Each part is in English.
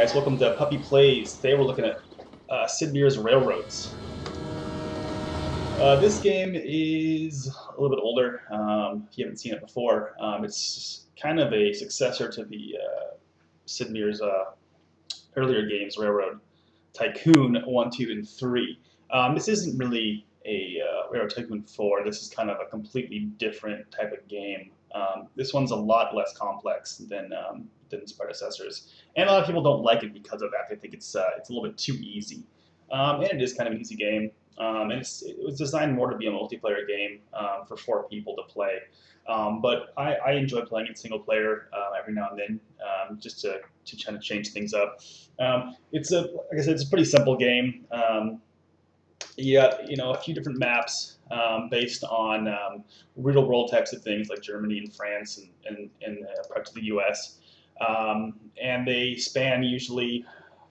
Guys, welcome to Puppy Plays. Today we're looking at Sid Meier's Railroads. This game is a little bit older, if you haven't seen it before. It's kind of a successor to the Sid Meier's earlier games, Railroad Tycoon 1, 2, and 3. This isn't really a Railroad Tycoon 4. This is kind of a completely different type of game. This one's a lot less complex than its predecessors, and a lot of people don't like it because of that. They think it's a little bit too easy, and it is kind of an easy game. And it was designed more to be a multiplayer game for 4 people to play. But I enjoy playing it single player every now and then, just to try to change things up. Like I said, it's a pretty simple game. A few different maps based on real world types of things like Germany and France and parts of the U.S. And they span usually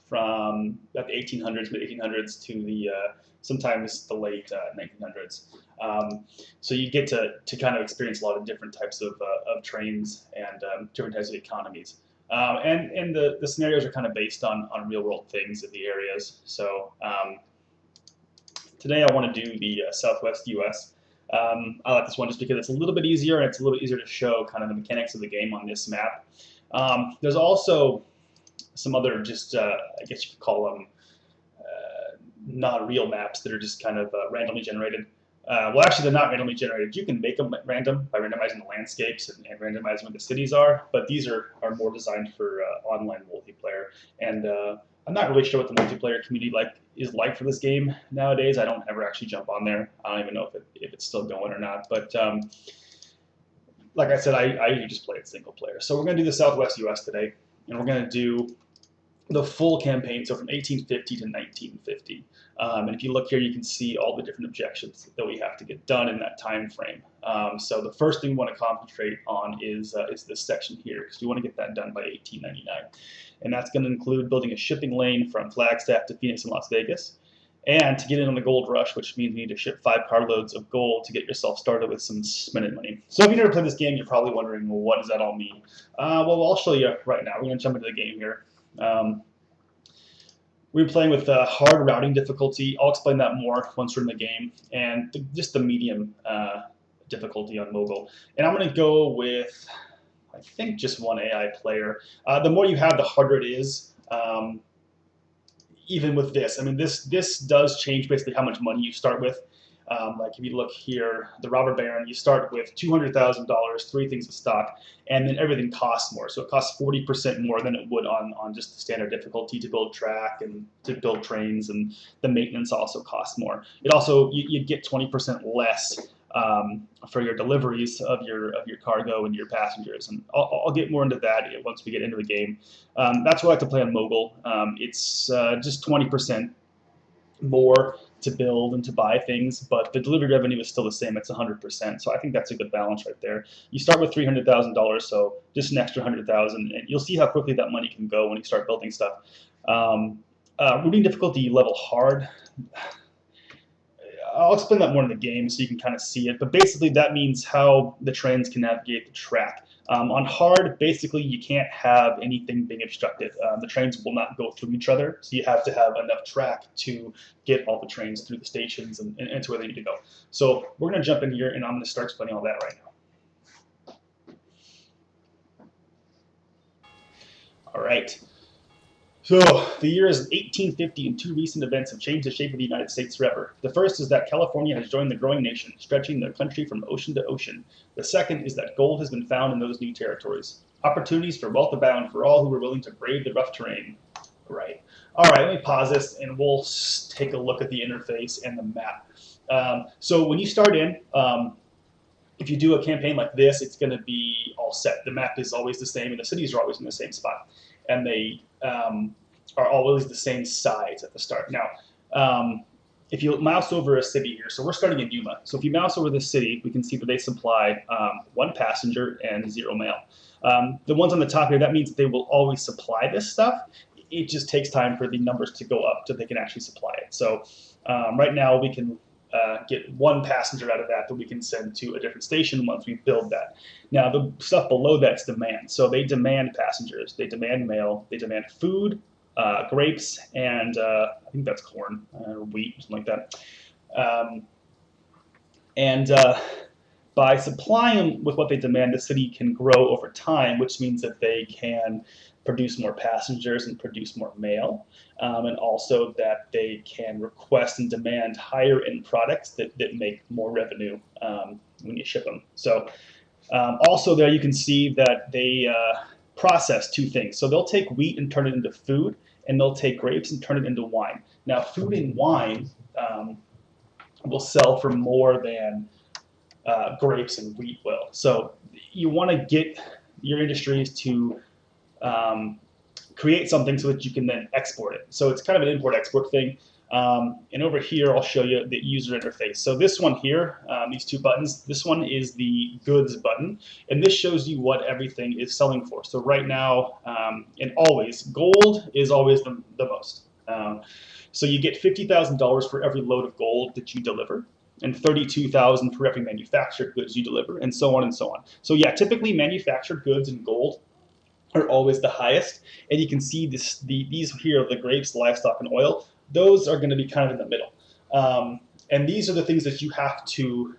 from about the 1800s, mid 1800s to the sometimes the late 1900s. So you get to kind of experience a lot of different types of trains and different types of economies. And the scenarios are kind of based on real world things in the areas. So today I want to do the Southwest U.S. I like this one just because it's a little bit easier and it's a little bit easier to show kind of the mechanics of the game on this map. There's also some other just, I guess you could call them not real maps that are just kind of randomly generated. Well, actually, they're not randomly generated. You can make them random by randomizing the landscapes and randomizing what the cities are, but these are more designed for online multiplayer. And I'm not really sure what the multiplayer community is like for this game nowadays. I don't ever actually jump on there. I don't even know if it's still going or not. But like I said, I usually just play it single player. So we're going to do the Southwest U.S. today, and we're going to do the full campaign, so from 1850 to 1950. And if you look here, you can see all the different objectives that we have to get done in that time frame. So the first thing we want to concentrate on is this section here, because we want to get that done by 1899. And that's going to include building a shipping lane from Flagstaff to Phoenix and Las Vegas, and to get in on the gold rush, which means you need to ship 5 carloads of gold to get yourself started with some spending money. So if you've never played this game, you're probably wondering, well, what does that all mean? Well, I'll show you right now. We're going to jump into the game here. We're playing with hard routing difficulty. I'll explain that more once we're in the game, and just the medium difficulty on mobile. And I'm going to go with, I think, just one AI player. The more you have, the harder it is. Even with this, I mean, this does change basically how much money you start with. Like if you look here, the robber baron, you start with $200,000, 3 things of stock, and then everything costs more. So it costs 40% more than it would on just the standard difficulty to build track and to build trains, and the maintenance also costs more. It also, you get 20% less for your deliveries of your cargo and your passengers, and I'll get more into that once we get into the game. That's why I like to play on mobile. It's just 20% more to build and to buy things, but the delivery revenue is still the same. It's 100%. So I think that's a good balance right there. You start with $300,000, so just an extra $100,000, and you'll see how quickly that money can go when you start building stuff. Routing difficulty level hard. I'll explain that more in the game so you can kind of see it, but basically that means how the trains can navigate the track. On hard, basically you can't have anything being obstructed. The trains will not go through each other, so you have to have enough track to get all the trains through the stations and to where they need to go. So we're going to jump in here, and I'm going to start explaining all that right now. All right. So the year is 1850, and 2 recent events have changed the shape of the United States forever. The first is that California has joined the growing nation, stretching the country from ocean to ocean. The second is that gold has been found in those new territories. Opportunities for wealth abound for all who are willing to brave the rough terrain. Right. All right, let me pause this, and we'll take a look at the interface and the map. So when you start in, if you do a campaign like this, it's going to be all set. The map is always the same, and the cities are always in the same spot. And they are always the same size at the start. Now, if you mouse over a city here, so we're starting in Yuma. So if you mouse over this city, we can see that they supply 1 passenger and 0 mail. The ones on the top here, that means that they will always supply this stuff. It just takes time for the numbers to go up so they can actually supply it. So right now we can get 1 passenger out of that we can send to a different station once we build that. Now the stuff below that's demand. So they demand passengers, they demand mail, they demand food, grapes, and I think that's corn or wheat, something like that. And by supplying them with what they demand, the city can grow over time, which means that they can produce more passengers and produce more mail, and also that they can request and demand higher end products that make more revenue when you ship them. So also there you can see that they process two things. So they'll take wheat and turn it into food, and they'll take grapes and turn it into wine. Now food and wine will sell for more than grapes and wheat will. So you want to get your industries to create something so that you can then export it. So it's kind of an import-export thing. And over here, I'll show you the user interface. So this one here, these two buttons, this one is the goods button, and this shows you what everything is selling for. So right now, and always, gold is always the most. So you get $50,000 for every load of gold that you deliver, and $32,000 for every manufactured goods you deliver, and so on and so on. So yeah, typically manufactured goods and gold are always the highest, and you can see these here, the grapes, livestock, and oil. Those are going to be kind of in the middle, and these are the things that you have to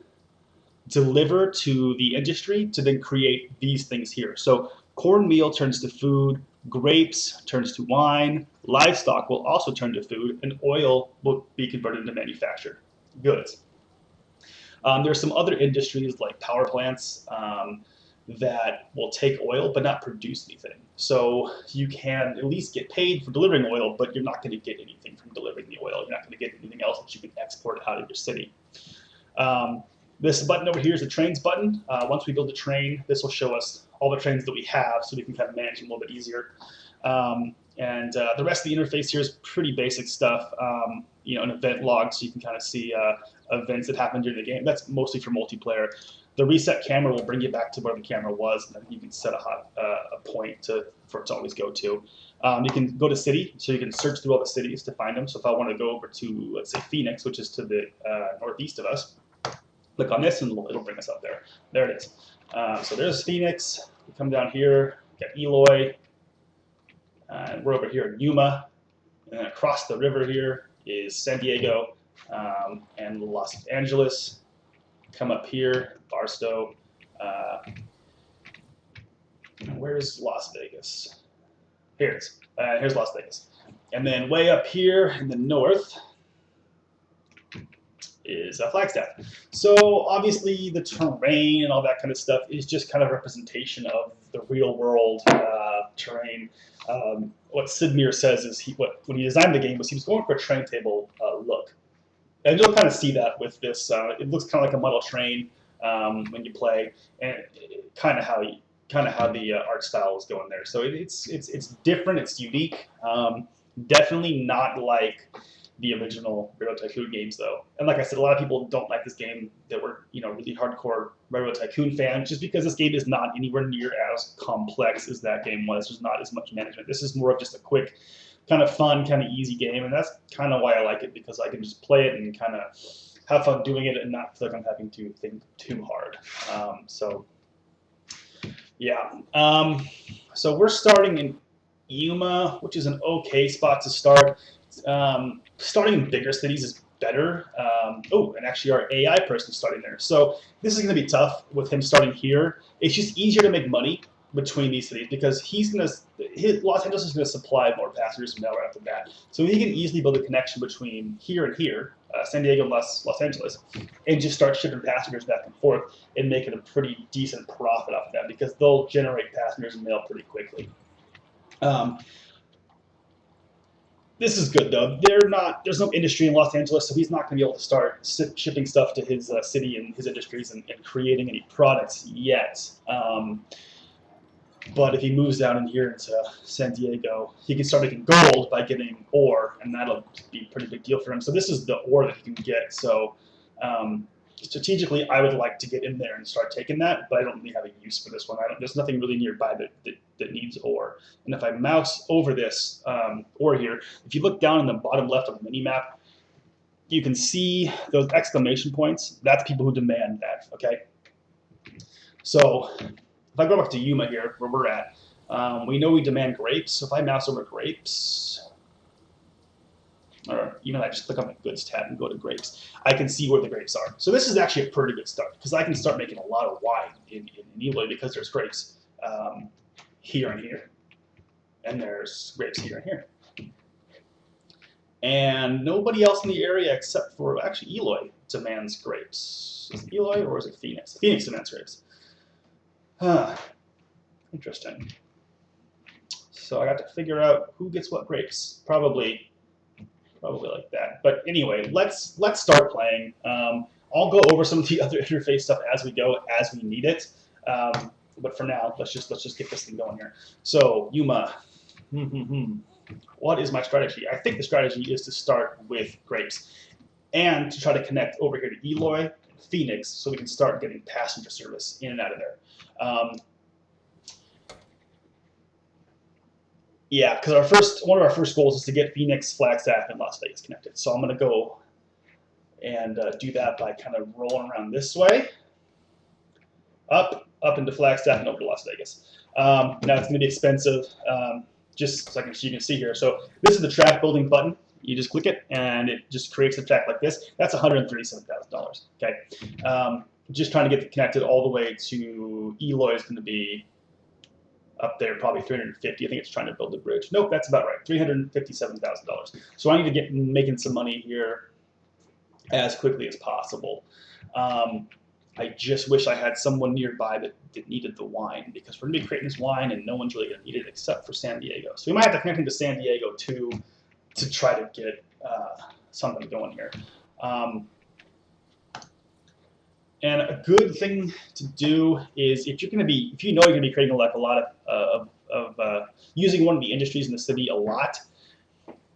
deliver to the industry to then create these things here. So cornmeal turns to food, grapes turns to wine, livestock will also turn to food, and oil will be converted into manufactured goods. There are some other industries like power plants that will take oil but not produce anything. So you can at least get paid for delivering oil, but you're not going to get anything from delivering the oil. You're not going to get anything else that you can export out of your city. This button over here is the trains button. Once we build a train, this will show us all the trains that we have so we can kind of manage them a little bit easier. The rest of the interface here is pretty basic stuff. You know, an event log, so you can kind of see events that happen during the game. That's mostly for multiplayer. The reset camera will bring you back to where the camera was, and then you can set a point for it to always go to. You can go to city, so you can search through all the cities to find them. So if I want to go over to, let's say, Phoenix, which is to the northeast of us, click on this, and it'll bring us up there. There it is. So there's Phoenix. We come down here, got Eloy, and we're over here in Yuma, and then across the river here is San Diego and Los Angeles. Come up here, Barstow. Where's Las Vegas? Here it is. Here's Las Vegas. And then way up here in the north is Flagstaff. So obviously the terrain and all that kind of stuff is just kind of representation of the real world terrain. What Sid Meier says is when he designed the game was he was going for a train table look. And you'll kind of see that with this. It looks kind of like a model train when you play, and kind of how the art style is going there. So it's different. It's unique. Definitely not like the original Railroad Tycoon games, though. And like I said, a lot of people don't like this game that were really hardcore Railroad Tycoon fans, just because this game is not anywhere near as complex as that game was. There's not as much management. This is more of just a quick, kind of fun, kind of easy game, and that's kind of why I like it, because I can just play it and kind of have fun doing it and not feel like I'm having to think too hard. So yeah, so we're starting in Yuma, which is an okay spot to start. Starting in bigger cities is better. Oh, and actually our AI person is starting there. So this is going to be tough with him starting here. It's just easier to make money between these cities because Los Angeles is going to supply more passengers from now right off the bat. So he can easily build a connection between here and here, San Diego and Los Angeles, and just start shipping passengers back and forth and making a pretty decent profit off of that because they'll generate passengers and mail pretty quickly. This is good though. There's no industry in Los Angeles, so he's not going to be able to start shipping stuff to his city and his industries and creating any products yet. But if he moves down in here into San Diego, he can start making gold by getting ore, and that'll be a pretty big deal for him. So this is the ore that he can get. So strategically, I would like to get in there and start taking that, but I don't really have a use for this one. There's nothing really nearby that needs ore. And if I mouse over this ore here, if you look down in the bottom left of the mini-map, you can see those exclamation points. That's people who demand that, okay? So if I go back to Yuma here, where we're at, We know we demand grapes, so if I mouse over grapes, or even I just click on the goods tab and go to grapes, I can see where the grapes are. So this is actually a pretty good start because I can start making a lot of wine in Eloy because there's grapes here and here, and there's grapes here and here. And nobody else in the area except for actually Eloy demands grapes. Is it Eloy or is it Phoenix? Phoenix demands grapes. Interesting. So I got to figure out who gets what grapes. Probably like that. But anyway, let's start playing. I'll go over some of the other interface stuff as we go, as we need it. But for now, let's just get this thing going here. So Yuma. What is my strategy? I think the strategy is to start with grapes and to try to connect over here to Eloy and Phoenix so we can start getting passenger service in and out of there. Yeah, because one of our first goals is to get Phoenix, Flagstaff, and Las Vegas connected. So I'm going to go and do that by kind of rolling around this way, up into Flagstaff and over to Las Vegas. Now it's going to be expensive. Just so you can see here. So this is the track building button. You just click it, and it just creates a track like this. That's $137,000. Okay. Just trying to get it connected all the way to Eloy is going to be up there, probably 350. I think it's trying to build a bridge. Nope, that's about right. $357,000. So I need to get making some money here as quickly as possible. I just wish I had someone nearby that needed the wine because we're going to be creating this wine and no one's really going to need it except for San Diego. So we might have to connect him to San Diego too to try to get something going here. And a good thing to do is if you know you're going to be creating like a lot of using one of the industries in the city a lot,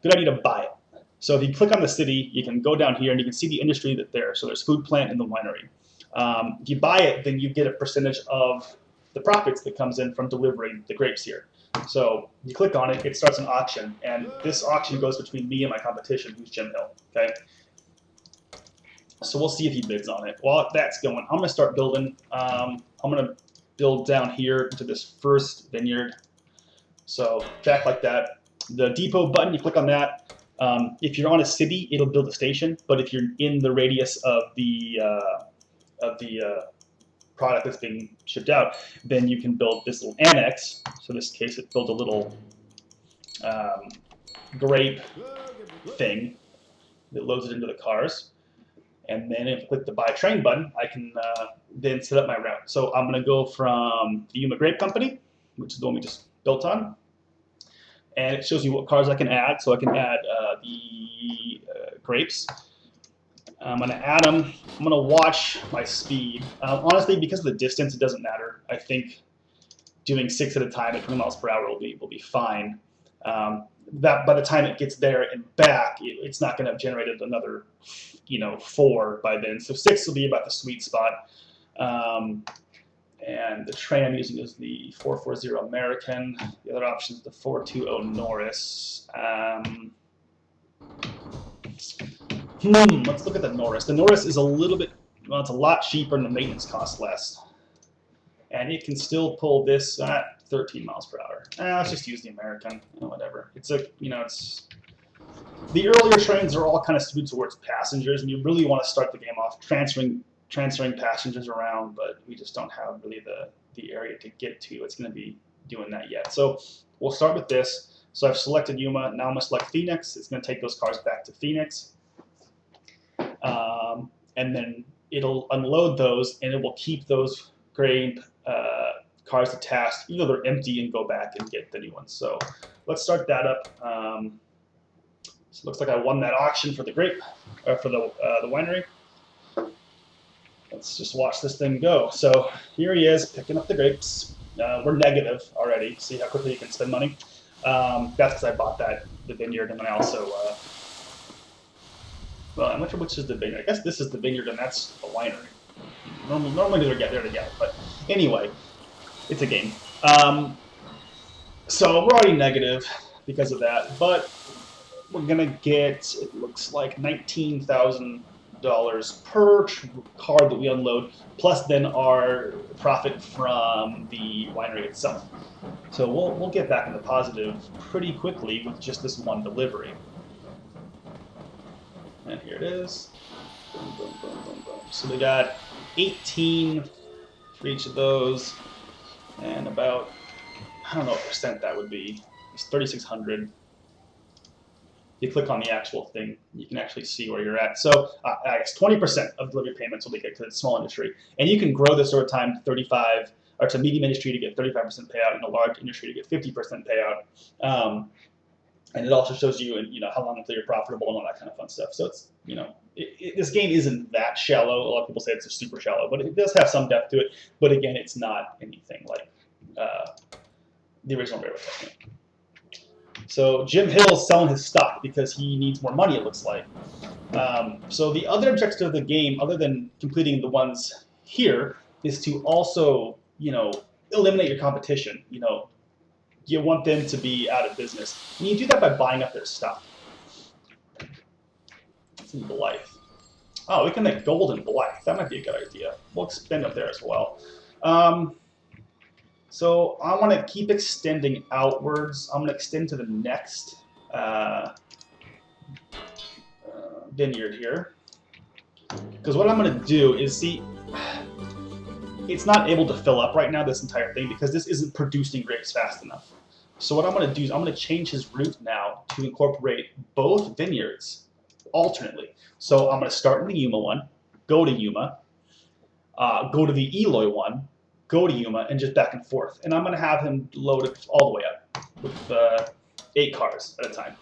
good idea to buy it. So if you click on the city, you can go down here and you can see the industry that's there. So there's food plant and the winery. If you buy it, then you get a percentage of the profits that comes in from delivering the grapes here. So you click on it, it starts an auction, and this auction goes between me and my competition, who's Jim Hill. Okay. So we'll see if he bids on it. While that's going, I'm going to start building. I'm going to build down here to this first vineyard. So track like that. The depot button, you click on that. If you're on a city, it'll build a station. But if you're in the radius of the product that's being shipped out, then you can build this little annex. So in this case, it builds a little grape thing that loads it into the cars. And then if I click the buy train button, I can then set up my route. So I'm going to go from the Yuma Grape Company, which is the one we just built on. And it shows you what cars I can add. So I can add the grapes. I'm going to add them. I'm going to watch my speed. Honestly, because of the distance, it doesn't matter. I think doing 6 at a time at 20 miles per hour will be fine. That by the time it gets there and back, it's not going to have generated another, 4 by then. So 6 will be about the sweet spot. And the train I'm using is the 440 American. The other option is the 420 Norris. Let's look at the Norris. The Norris is a little bit, well, it's a lot cheaper and the maintenance costs less. And it can still pull this at 13 miles per hour. Let's just use the American, whatever. It's it's the earlier trains are all kind of skewed towards passengers, and you really want to start the game off transferring passengers around, but we just don't have really the area to get to. It's going to be doing that yet. So we'll start with this. So I've selected Yuma. Now I'm going to select Phoenix. It's going to take those cars back to Phoenix. And then it'll unload those, and it will keep those grape cars attached, even though they're empty, and go back and get the new ones. So let's start that up. So it looks like I won that auction for the grape, for the winery. Let's just watch this thing go. So here he is picking up the grapes. We're negative already. See how quickly you can spend money. That's because I bought the vineyard, and then I also. Well, I'm not sure which is the vineyard. I guess this is the vineyard, and that's the winery. Normally they're together, but anyway, it's a game. So we're already negative because of that, but we're gonna get, it looks like $19,000 per car that we unload, plus then our profit from the winery itself. So we'll get back in the positive pretty quickly with just this one delivery. And here it is. Boom, boom, boom, boom, boom. So we got 18 for each of those, and about, I don't know what percent that would be. It's 3,600. You click on the actual thing, you can actually see where you're at. So I guess 20% of delivery payments will be get to the small industry, and you can grow this over time to 35, or to medium industry to get 35% payout, and a large industry to get 50% payout. And it also shows you, how long until you're profitable and all that kind of fun stuff. So it's, this game isn't that shallow. A lot of people say it's super shallow, but it does have some depth to it. But again, it's not anything like the original Railroad Tycoon. So Jim Hill's selling his stock because he needs more money, it looks like. So the other objective of the game, other than completing the ones here, is to also, eliminate your competition. You want them to be out of business. And you do that by buying up their stuff. It's in Blythe. Oh, we can make gold in Blythe. That might be a good idea. We'll extend up there as well. So I want to keep extending outwards. I'm going to extend to the next vineyard here. Because what I'm going to do is, see, it's not able to fill up right now, this entire thing, because this isn't producing grapes fast enough. So what I'm going to do is I'm going to change his route now to incorporate both vineyards alternately. So I'm going to start in the Yuma one, go to Yuma, go to the Eloy one, go to Yuma, and just back and forth. And I'm going to have him load it all the way up with 8 cars at a time.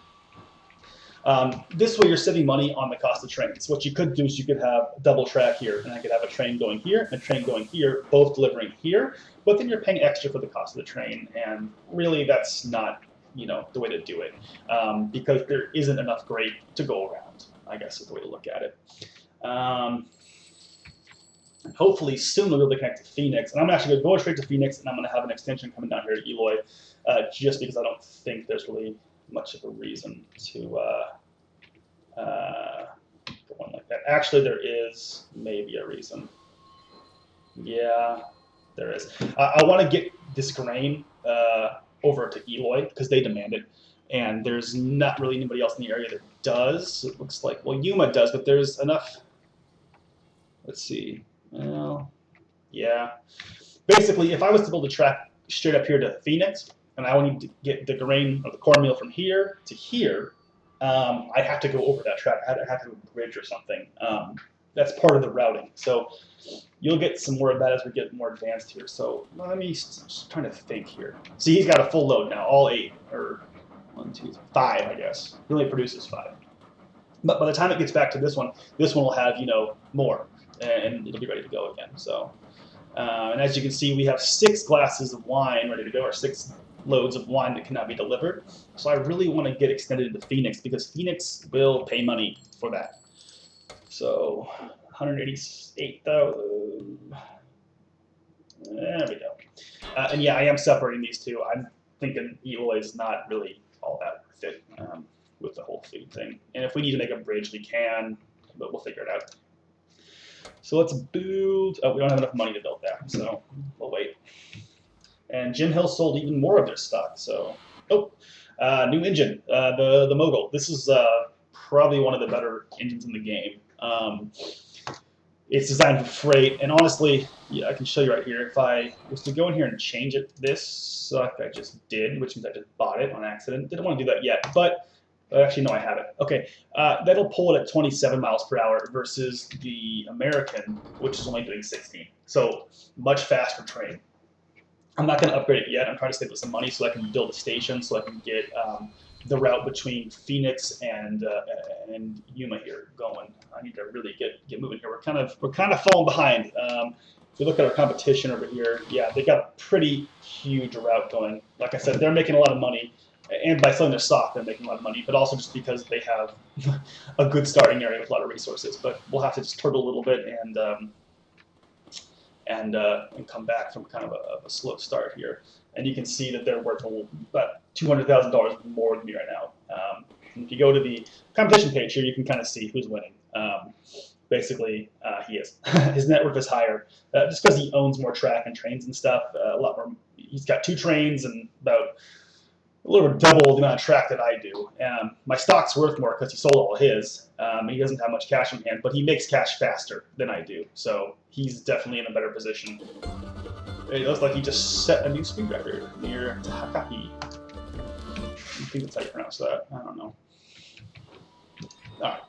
This way you're saving money on the cost of trains. What you could do is you could have a double track here, and I could have a train going here and a train going here, both delivering here, but then you're paying extra for the cost of the train, and really that's not, the way to do it, because there isn't enough grape to go around, I guess is the way to look at it. Hopefully soon we'll be able to connect to Phoenix, and I'm actually going to go straight to Phoenix, and I'm going to have an extension coming down here to Eloy, just because I don't think there's really much of a reason to go on like that. Actually, there is maybe a reason. Yeah, there is. I want to get this grain over to Eloy because they demand it, and there's not really anybody else in the area that does. It looks like, well, Yuma does, but there's enough. Let's see. Well, yeah. Basically, if I was to build a track straight up here to Phoenix, and I wanted to get the grain or the cornmeal from here to here, I'd have to go over that track. I'd have to go bridge or something. That's part of the routing. So you'll get some more of that as we get more advanced here. So let me just trying to think here. See, he's got a full load now, all 8, or 1, 2, 3, 5, I guess. He only produces 5. But by the time it gets back to this one will have, more, and it'll be ready to go again. So, and as you can see, we have 6 glasses of wine ready to go, or 6 loads of wine that cannot be delivered. So I really want to get extended into Phoenix because Phoenix will pay money for that. So 188,000. There we go. And yeah, I am separating these two. I'm thinking Eloy is not really all that worth it with the whole food thing. And if we need to make a bridge, we can, but we'll figure it out. So let's build. Oh, we don't have enough money to build that, so we'll wait. And Jim Hill sold even more of their stock. So, new engine, the Mogul. This is probably one of the better engines in the game. It's designed for freight, and honestly, yeah, I can show you right here. If I was to go in here and change it, this suck I just did, which means I just bought it on accident. Didn't want to do that yet, but actually, no, I have it. Okay, that'll pull it at 27 miles per hour versus the American, which is only doing 16. So much faster train. I'm not going to upgrade it yet. I'm trying to save up some money so I can build a station, so I can get the route between Phoenix and Yuma here going. I need to really get moving here. We're kind of falling behind. If you look at our competition over here, yeah, they got a pretty huge route going. Like I said, they're making a lot of money, and by selling their stock, they're making a lot of money. But also just because they have a good starting area with a lot of resources. But we'll have to just turtle a little bit and come back from kind of a slow start here. And you can see that they're worth about $200,000 more than me right now. If you go to the competition page here, you can kind of see who's winning. Basically, he is. His net worth is higher just because he owns more track and trains and stuff. A lot more. he's got 2 trains and about a little over double the amount of track that I do. My stock's worth more because he sold all his. He doesn't have much cash on hand, but he makes cash faster than I do. So he's definitely in a better position. It looks like he just set a new speed record near Takaki. I think that's how you pronounce that. I don't know. All right.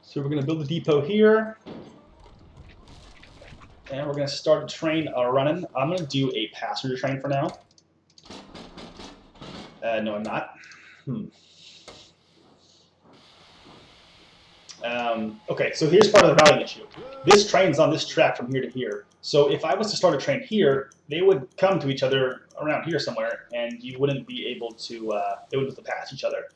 So we're going to build a depot here. And we're going to start a train running. I'm going to do a passenger train for now. No, I'm not. Okay, so here's part of the routing issue. This train's on this track from here to here. So if I was to start a train here, they would come to each other around here somewhere, and you wouldn't be able to, they wouldn't be able to pass each other.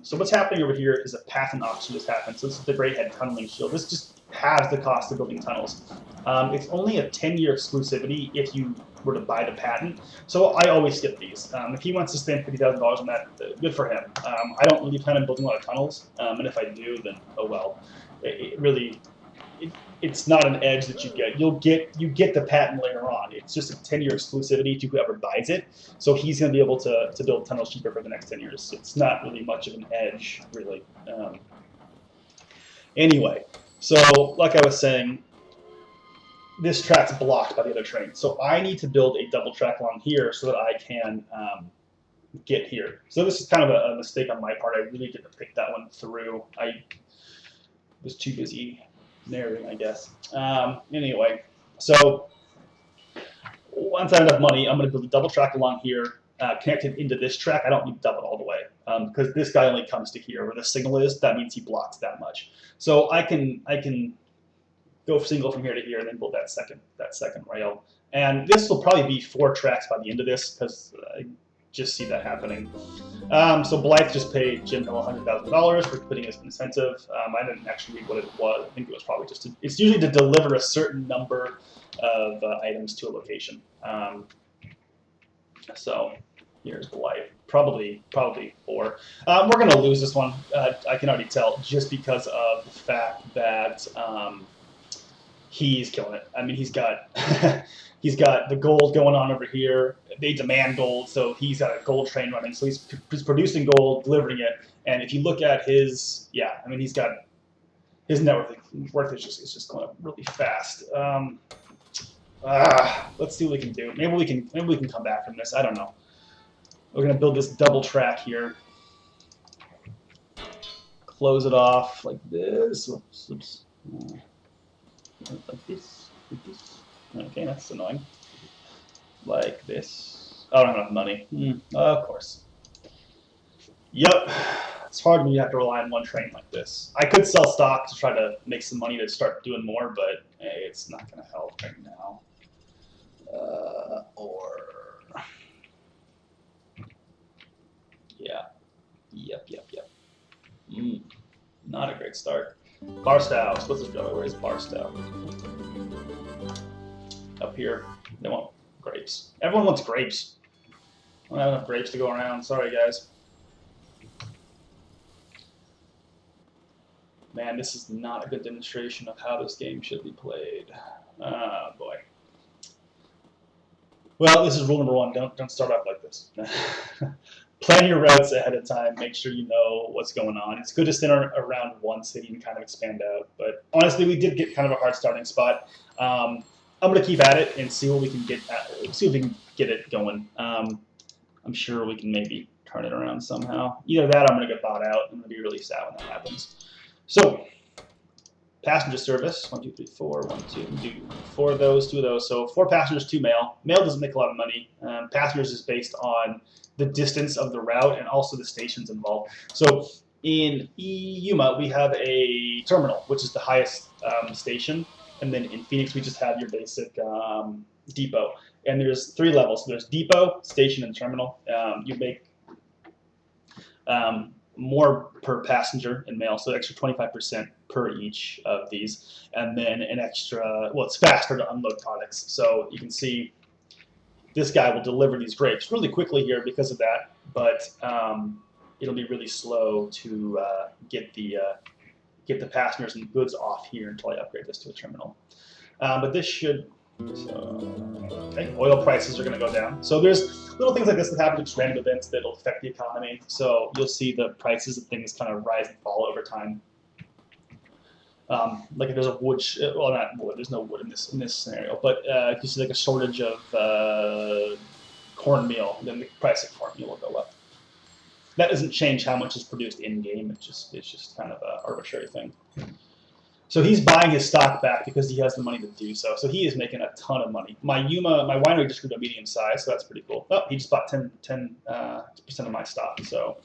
So what's happening over here is a path and option just happened. So this is the Great Head Tunneling Shield. This just halves the cost of building tunnels. It's only a 10-year exclusivity if you were to buy the patent. So I always skip these. If he wants to spend $50,000 on that, good for him. I don't really plan on building a lot of tunnels, and if I do, then oh well. It's not an edge that you get. You get the patent later on. It's just a 10-year exclusivity to whoever buys it. So he's going to be able to build tunnels cheaper for the next 10 years. It's not really much of an edge, really. Anyway, so like I was saying, this track's blocked by the other train. So I need to build a double track along here so that I can get here. So this is kind of a mistake on my part. I really didn't think that one through. I was too busy narrating, I guess. Anyway, so once I have enough money, I'm going to build a double track along here, connected into this track. I don't need to double it all the way because this guy only comes to here where the signal is. That means he blocks that much. So I can go single from here to here and then build that second rail. And this will probably be 4 tracks by the end of this because I just see that happening. So Blythe just paid Jim Hill $100,000 for putting this incentive. I didn't actually read what it was. I think it was probably just it's usually to deliver a certain number of items to a location. So here's Blythe. Probably 4. We're going to lose this one. I can already tell just because of the fact that he's killing it. I mean, he's got he's got the gold going on over here. They demand gold, so he's got a gold train running. So he's producing gold, delivering it. And if you look at his, yeah, I mean, he's got his net worth is just going up really fast. Let's see what we can do. Maybe we can come back from this. I don't know. We're gonna build this double track here. Close it off like this. Oops. Like this. Okay, that's annoying. Like this. Oh, I don't have enough money. Of course. Yep. It's hard when you have to rely on one train like this. I could sell stock to try to make some money to start doing more, but hey, it's not going to help right now. Yeah. Yep. Not a great start. Barstow. Supposed to go. Where's Barstow? Up here. They want grapes. Everyone wants grapes. I don't have enough grapes to go around. Sorry, guys. Man, this is not a good demonstration of how this game should be played. Oh, boy. Well, this is rule number 1. Don't start off like this. Plan your routes ahead of time. Make sure you know what's going on. It's good to stand around one city and kind of expand out. But honestly, we did get kind of a hard starting spot. I'm going to keep at it and see what we can get. See if we can get it going. I'm sure we can maybe turn it around somehow. Either that, or I'm going to get bought out. I'm going to be really sad when that happens. So, passenger service. 1, 2, 3, 4. 1, 2. Do 4 of those, 2 of those. So 4 passengers, 2 mail. Mail doesn't make a lot of money. Passengers is based on the distance of the route and also the stations involved. So in Yuma, we have a terminal, which is the highest station. And then in Phoenix, we just have your basic depot. And there's 3 levels. So there's depot, station, and terminal. You make more per passenger in mail, so extra 25% per each of these. And then an extra, well, it's faster to unload products. So you can see this guy will deliver these grapes really quickly here because of that, but it'll be really slow to get the passengers and goods off here until I upgrade this to a terminal. But this should So, okay, oil prices are going to go down. So there's little things like this that happen, just random events that'll affect the economy. So you'll see the prices of things kind of rise and fall over time. Like if there's a wood, well, not wood. There's no wood in this scenario, but if you see like a shortage of cornmeal, then the price of cornmeal will go up. That doesn't change how much is produced in game. It's just kind of an arbitrary thing. So he's buying his stock back because he has the money to do so. So he is making a ton of money. My winery just grew to medium size, so that's pretty cool. Oh, he just bought 10% of my stock. So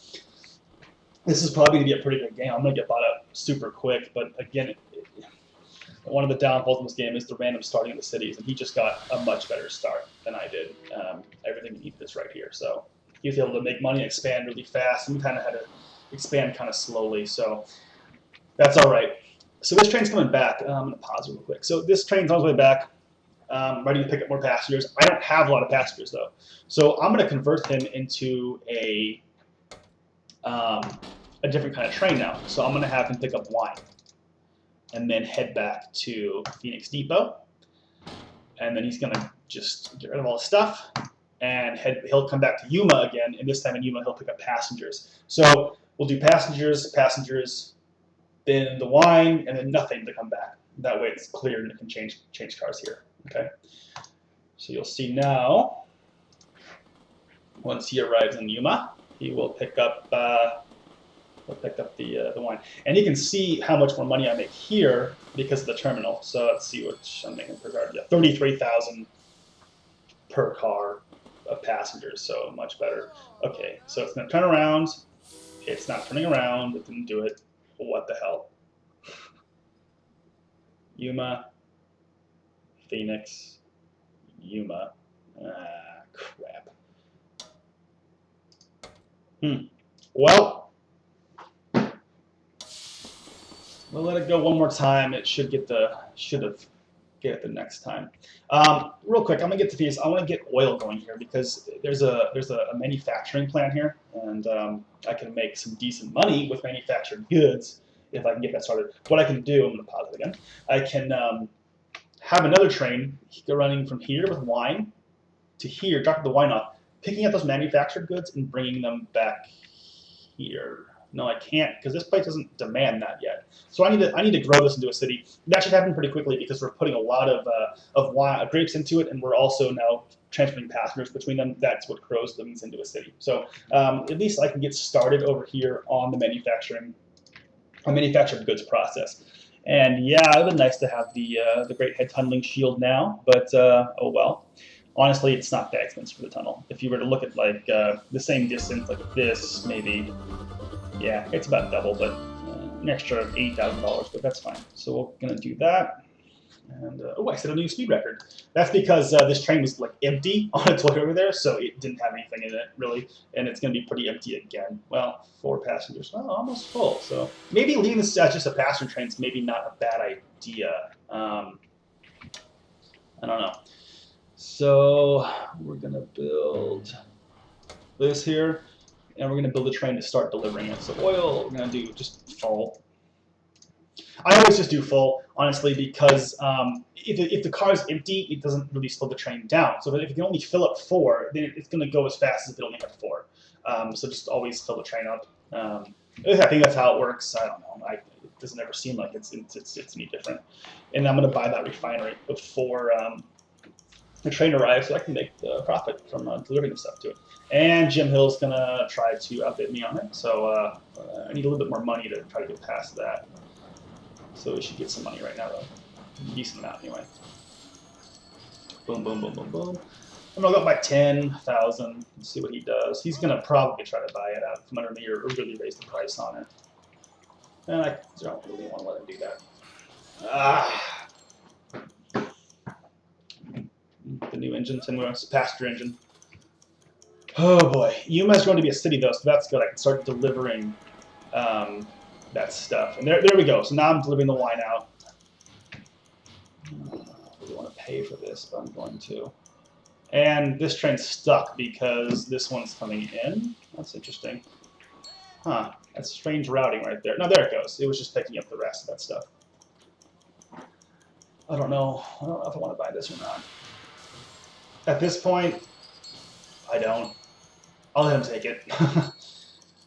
this is probably going to be a pretty good game. I'm going to get bought up super quick. But again, one of the downfalls in this game is the random starting of the cities. And he just got a much better start than I did. Everything he needed is right here. So he was able to make money and expand really fast. And we kind of had to expand kind of slowly. So that's all right. So this train's coming back. I'm going to pause real quick. So this train's on its way back, ready to pick up more passengers. I don't have a lot of passengers, though. So I'm going to convert him into a different kind of train now. So I'm going to have him pick up wine and then head back to Phoenix Depot. And then he's going to just get rid of all the stuff. And he'll come back to Yuma again. And this time in Yuma, he'll pick up passengers. So we'll do passengers, then the wine, and then nothing to come back. That way it's clear and it can change cars here. Okay. So you'll see now, once he arrives in Yuma, he will pick up the wine, and you can see how much more money I make here because of the terminal. So let's see what I'm making per car. Yeah, 33,000 per car of passengers. So much better. Okay, so it's going to turn around. It's not turning around. It didn't do it. What the hell? Yuma, Phoenix, Yuma. Crap. Well, we'll let it go one more time. It should get it the next time. Real quick, I'm gonna get to Phoenix. I want to get oil going here because there's a manufacturing plant here, and I can make some decent money with manufactured goods if I can get that started. What I can do, I'm gonna pause it again. I can have another train running from here with wine to here, dropping the wine off, picking up those manufactured goods and bringing them back here. No, I can't because this place doesn't demand that yet. So I need to grow this into a city. That should happen pretty quickly because we're putting a lot of wine, grapes into it, and we're also now transferring passengers between them. That's what grows things into a city. So at least I can get started over here on the manufactured goods process. And yeah, it would be nice to have the great head tunneling shield now, but oh well. Honestly, it's not that expensive for the tunnel. If you were to look at like the same distance, like this, maybe. Yeah, it's about double, but an extra $8,000, but that's fine. So we're gonna do that. And oh, I set a new speed record. That's because this train was like empty on its way over there, so it didn't have anything in it really, and it's gonna be pretty empty again. Well, 4 passengers, oh, almost full. So maybe leaving this as just a passenger train is maybe not a bad idea. I don't know. So we're gonna build this here. And we're going to build a train to start delivering it. So oil, we're going to do just full. I always just do full, honestly, because if the car is empty, it doesn't really slow the train down. So if you can only fill up 4, then it's going to go as fast as if it only had 4. So just always fill the train up. I think that's how it works. I don't know. It doesn't ever seem like it's any different. And I'm going to buy that refinery before the train arrives so I can make the profit from delivering the stuff to it. And Jim Hill's going to try to outbid me on it, so I need a little bit more money to try to get past that. So we should get some money right now, though. A decent amount, anyway. Boom, boom, boom, boom, boom. I'm going to go up by 10,000 and see what he does. He's going to probably try to buy it out from under me or really raise the price on it. And I don't really want to let him do that. The new engine, passenger engine. Oh boy, Yuma is going to be a city though, so that's good. I can start delivering that stuff. And there we go. So now I'm delivering the wine out. I don't really want to pay for this, but I'm going to. And this train's stuck because this one's coming in. That's interesting. Huh, that's strange routing right there. No, there it goes. It was just picking up the rest of that stuff. I don't know. I don't know if I want to buy this or not. At this point, I don't. I'll let him take it.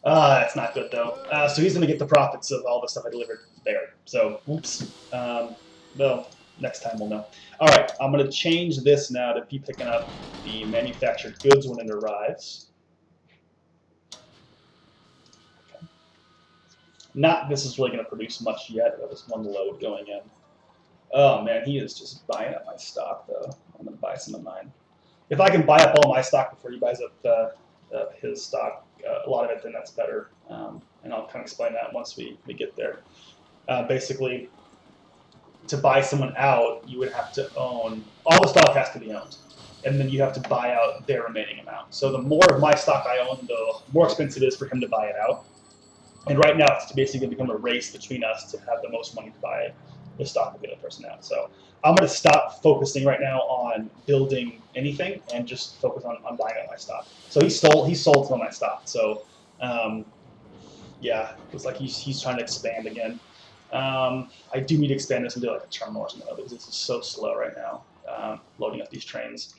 That's not good though. So he's going to get the profits of all the stuff I delivered there. So, oops. Well, next time we'll know. All right, I'm going to change this now to be picking up the manufactured goods when it arrives. Okay. Not this is really going to produce much yet. That was one load going in. Oh man, he is just buying up my stock though. I'm going to buy some of mine. If I can buy up all my stock before he buys up his stock, a lot of it, then that's better. And I'll kind of explain that once we get there. Basically, to buy someone out, you would have to own, all the stock has to be owned. And then you have to buy out their remaining amount. So the more of my stock I own, the more expensive it is for him to buy it out. And right now, it's basically going to become a race between us to have the most money to buy the stock of the other person out. So I'm going to stop focusing right now on building anything and just focus on buying out my stock. So he sold some of my stock. So yeah, it's like he's trying to expand again. I do need to expand this into like a terminal or something because this is so slow right now, loading up these trains.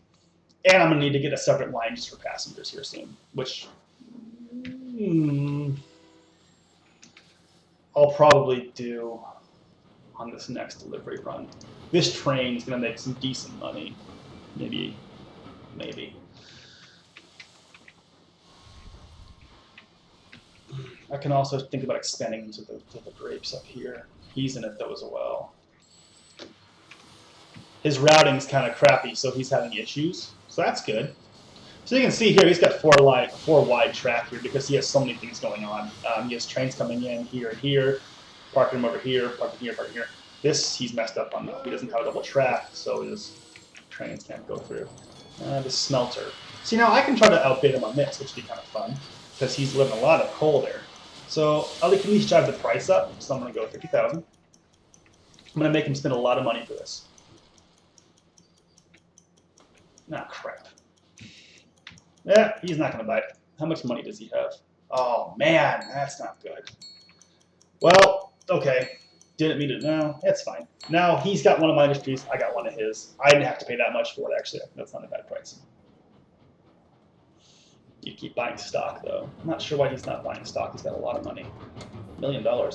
And I'm going to need to get a separate line just for passengers here soon, which I'll probably do on this next delivery run. This train's going to make some decent money. Maybe. I can also think about expanding into the grapes up here. He's in it though as well. His routing's kind of crappy, so he's having issues. So that's good. So you can see here, he's got four wide track here because he has so many things going on. He has trains coming in here and here, parking them over here, parking here, parking here. This he's messed up on though. He doesn't have a double track, so his trains can't go through. The smelter. See, now I can try to outbid him on this, which would be kind of fun because he's delivering a lot of coal there. So I can at least drive the price up. So I'm going to go 50,000. I'm going to make him spend a lot of money for this. Ah, crap. Yeah, he's not going to buy it. How much money does he have? Oh, man, that's not good. Well, okay. Didn't mean to. No, that's fine. Now he's got one of my industries. I got one of his. I didn't have to pay that much for it, actually. That's not a bad price. You keep buying stock, though. I'm not sure why he's not buying stock. He's got a lot of money. $1 million. Why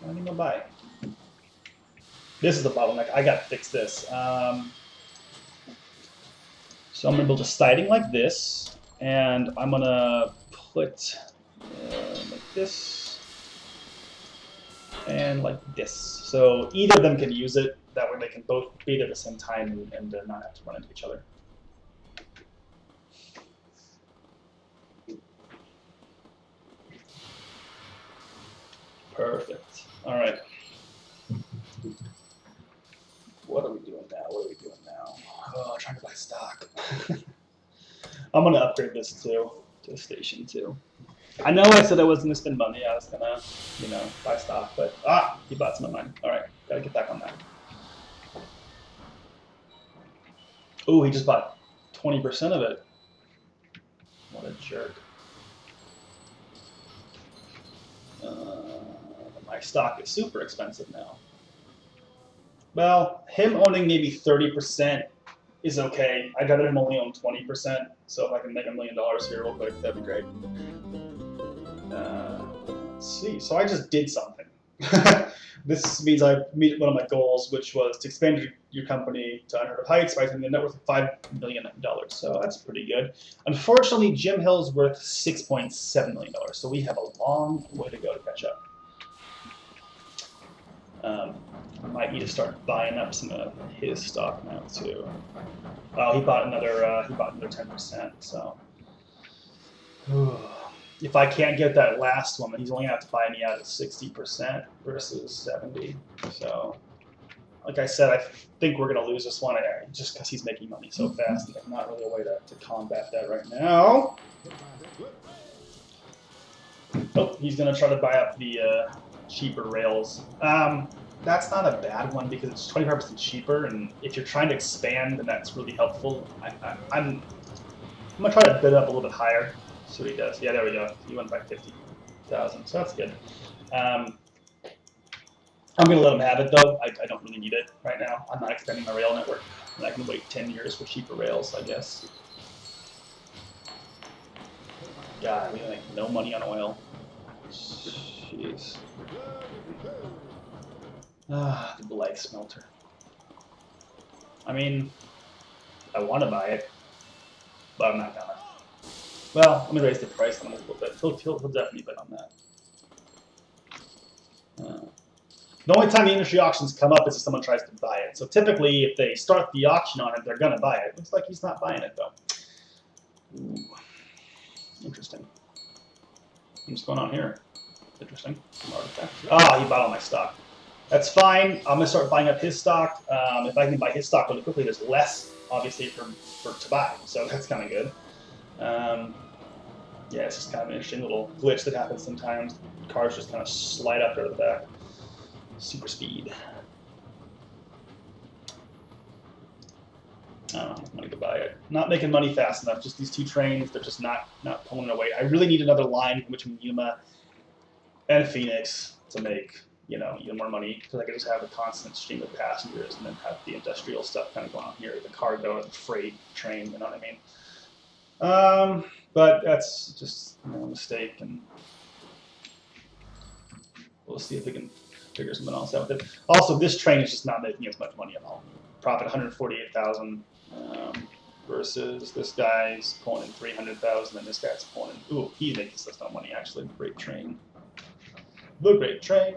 didn't he go buy? This is the bottleneck. I got to fix this. So I'm going to build a siding like this, and I'm going to put like this and like this. So either of them can use it. That way they can both be there at the same time and not have to run into each other. Perfect. All right. What are we doing now? Oh, I'm trying to buy stock. I'm going to upgrade this too to station 2. I know I said I wasn't going to spend money. I was going to, buy stock, but he bought some of mine. All right, got to get back on that. Oh, he just bought 20% of it. What a jerk. My stock is super expensive now. Well, him owning maybe 30% is okay. I'd rather him only own 20%. So if I can make $1 million here real quick, that'd be great. Let's see. So I just did something. This means I meet one of my goals, which was to expand your company to unheard of heights by having a net worth of $5 million. So that's pretty good. Unfortunately, Jim Hill's worth $6.7 million. So we have a long way to go to catch up. I might need to start buying up some of his stock now too. Oh, he bought another 10%. So if I can't get that last one, he's only gonna have to buy me out at 60% versus 70%. So, like I said, I think we're gonna lose this one just because he's making money so fast. There's not really a way to combat that right now. Oh, he's gonna try to buy up the cheaper rails. That's not a bad one because it's 25% cheaper, and if you're trying to expand, then that's really helpful. I'm gonna try to bid up a little bit higher. See what he does. Yeah, there we go. He went by 50,000, so that's good. I'm going to let him have it, though. I don't really need it right now. I'm not expanding my rail network. And I can wait 10 years for cheaper rails, I guess. God, we make no money on oil. Jeez. Ah, the Blythe smelter. I mean, I want to buy it, but I'm not gonna. Well, let me raise the price on it a little bit. He'll definitely bet on that. The only time the industry auctions come up is if someone tries to buy it. So typically, if they start the auction on it, they're going to buy it. Looks like he's not buying it, though. Ooh. Interesting. What's going on here? Interesting. Ah, he bought all my stock. That's fine. I'm going to start buying up his stock. If I can buy his stock really quickly, there's less, obviously, to buy. So that's kind of good. Yeah, it's just kind of an interesting little glitch that happens sometimes. Cars just kind of slide up to the back. Super speed. I don't have money to buy it. Not making money fast enough. Just these two trains, they're just not pulling away. I really need another line between Yuma and Phoenix to make, even more money, because I could just have a constant stream of passengers and then have the industrial stuff kind of going on here, the cargo, the freight train, you know what I mean? But that's just a mistake, and we'll see if we can figure something else out with it. Also, this train is just not making as much money at all. Profit 148,000 versus this guy's pulling in 300,000, and this guy's pulling in. Ooh, he makes us no money actually. Great train. The great train.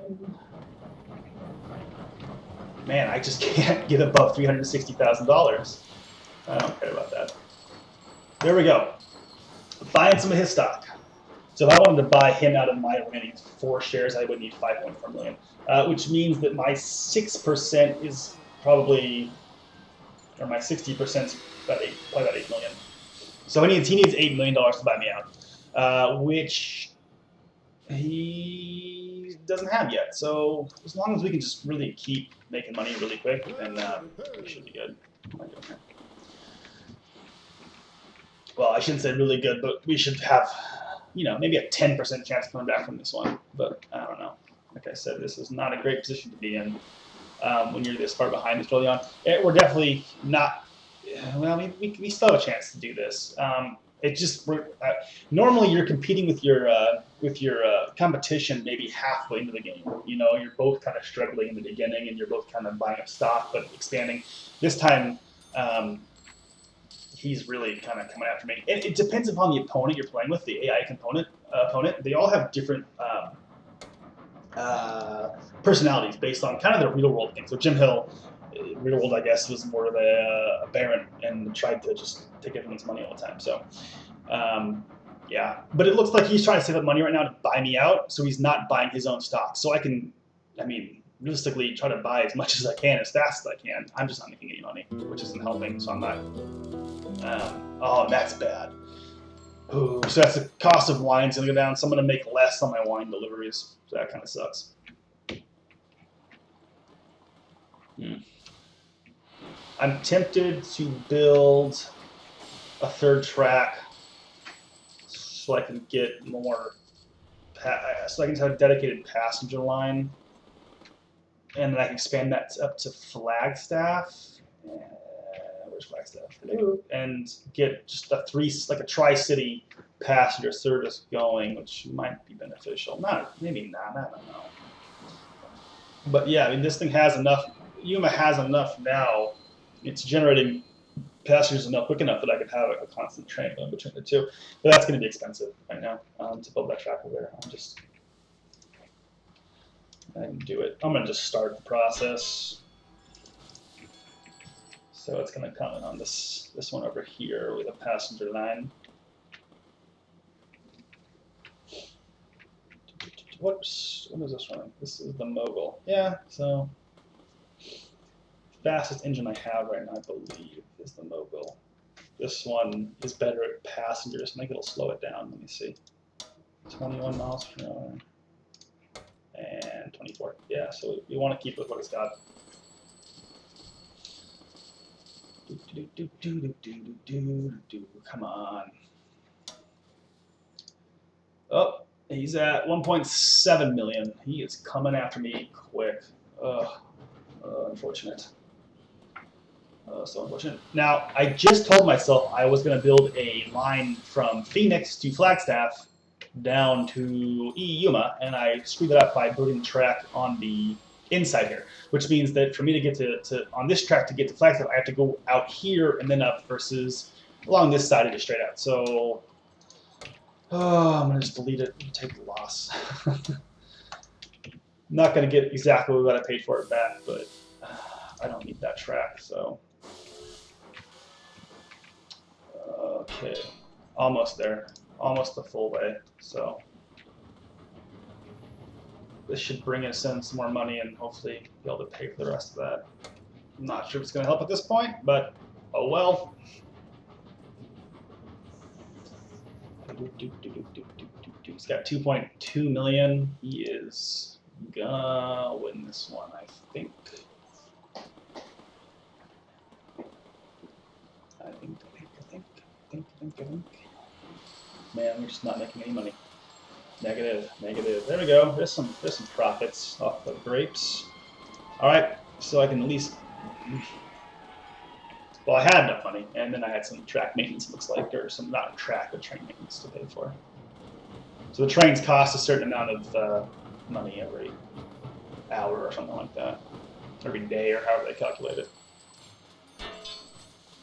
Man, I just can't get above $360,000. I don't care about that. There we go. Buying some of his stock. So if I wanted to buy him out of my remaining 4 shares, I would need 5.4 million, which means that my 6% is probably, or my 60% is probably about 8 million. So he needs $8 million to buy me out, which he doesn't have yet. So as long as we can just really keep making money really quick, then we should be good. What am I doing here? Well, I shouldn't say really good, but we should have, maybe a 10% chance coming back from this one. But I don't know. Like I said, this is not a great position to be in when you're this far behind this early on. We're definitely not. Well, we still have a chance to do this. It just normally you're competing with your competition maybe halfway into the game. You're both kind of struggling in the beginning, and you're both kind of buying up stock but expanding. This time. He's really kind of coming after me. It depends upon the opponent you're playing with, the AI opponent. They all have different personalities based on kind of their real world things. So Jim Hill, real world, I guess, was more of a baron and tried to just take everyone's money all the time. So, yeah. But it looks like he's trying to save up money right now to buy me out, so he's not buying his own stock. So realistically, try to buy as much as I can, as fast as I can. I'm just not making any money, which isn't helping, so I'm not. Oh, that's bad. Ooh, so that's the cost of wine's going to go down, so I'm going to make less on my wine deliveries. So that kind of sucks. I'm tempted to build a 3rd track so I can get more, so I can have a dedicated passenger line. And then I can expand that up to Flagstaff. Where's Flagstaff? Hello. And get just a tri-city passenger service going, which might be beneficial. Maybe not. I don't know. But yeah, this thing has enough. Yuma has enough now. It's generating passengers enough quick enough that I can have a constant train going between the two. But that's going to be expensive right now to build that track over there. I can do it. I'm going to just start the process. So it's going to come in on this one over here with a passenger line. When is this running? This is the Mogul. Yeah, so fastest engine I have right now, I believe, is the Mogul. This one is better at passengers. I think it'll slow it down. Let me see. 21 miles per hour. And 24. Yeah, so we want to keep with what it's got. Come on. Oh, he's at 1.7 million. He is coming after me quick. Unfortunate. So unfortunate. Now, I just told myself I was going to build a line from Phoenix to Flagstaff down to Yuma, and I screwed that up by building the track on the inside here, which means that for me to get to on this track to get to Flagstaff, I have to go out here and then up versus along this side and just straight out. So I'm going to just delete it and take the loss. Not going to get exactly what I paid for it back, but I don't need that track, so. Okay, almost there, almost the full way, so. This should bring us in some more money and hopefully be able to pay for the rest of that. I'm not sure if it's going to help at this point, but oh well. He's got 2.2 million. He is gonna win this one, I think. I think. Man, we're just not making any money. Negative. There we go. There's some profits off the grapes. All right, so I can at least. Well, I had enough money, and then I had some track maintenance. It looks like, or some not track, but train maintenance to pay for. So the trains cost a certain amount of money every hour or something like that, every day or however they calculate it.